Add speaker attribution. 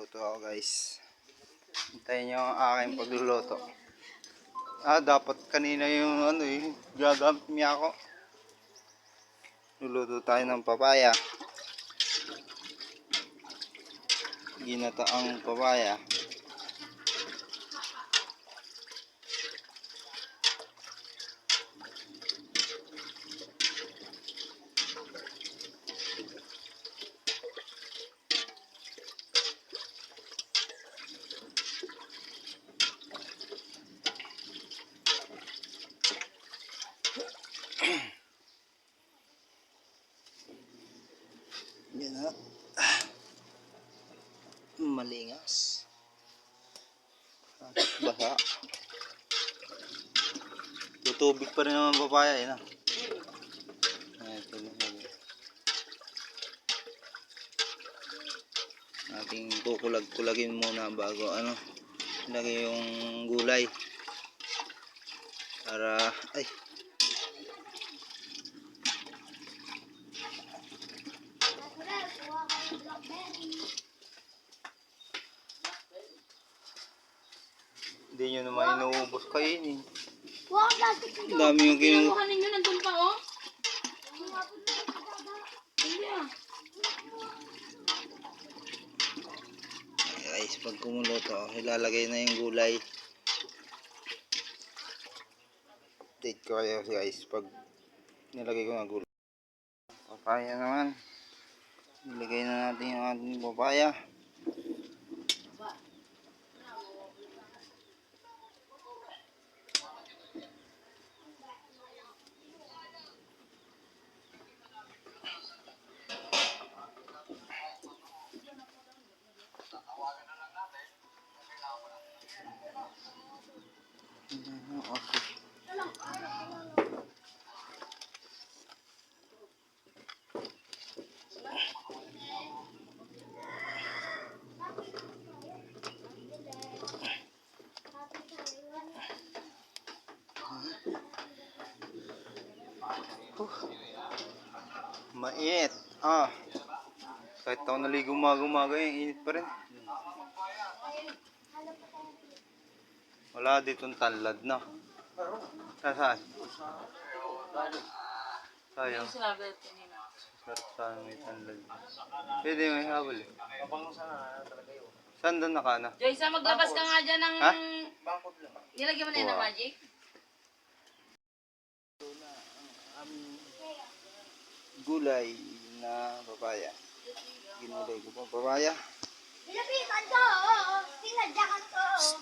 Speaker 1: Magluluto ako guys. Hintayin nyo ang aking pagluluto. Dapat kanina yung gagamit niya ako. Luluto tayo ng papaya. Ginataang papaya. Yan na. Malingas. Basa. Tutubig pa rin naman papaya. Yan na. Ito na. Ating kukulag-kulagin muna bago ilagay yung gulay. Para hindi nyo naman inuubos kainin. Ang dami yung
Speaker 2: kinuha ninyo, nandun pa oh.
Speaker 1: Guys, pag kumuluto, ilalagay na yung gulay. Update ko kayo guys pag nilagay ko na gulay. Papaya naman. Nilagay na natin yung ating papaya. Mainit. Kahit ako naligo umaga, init pa rin. Wala ditong tanlad na. Saan? Sayang. Sarap sana may tanlad. Pwede may habol eh. Saan doon nakana?
Speaker 2: Joyce, maglabas ka nga dyan ng... Nilagyan mo na yun ng magic?
Speaker 1: Gulay na papaya. Ginulay ko pa papaya.
Speaker 3: Nilapitan ko, oo. Tinadyakan ko, oo.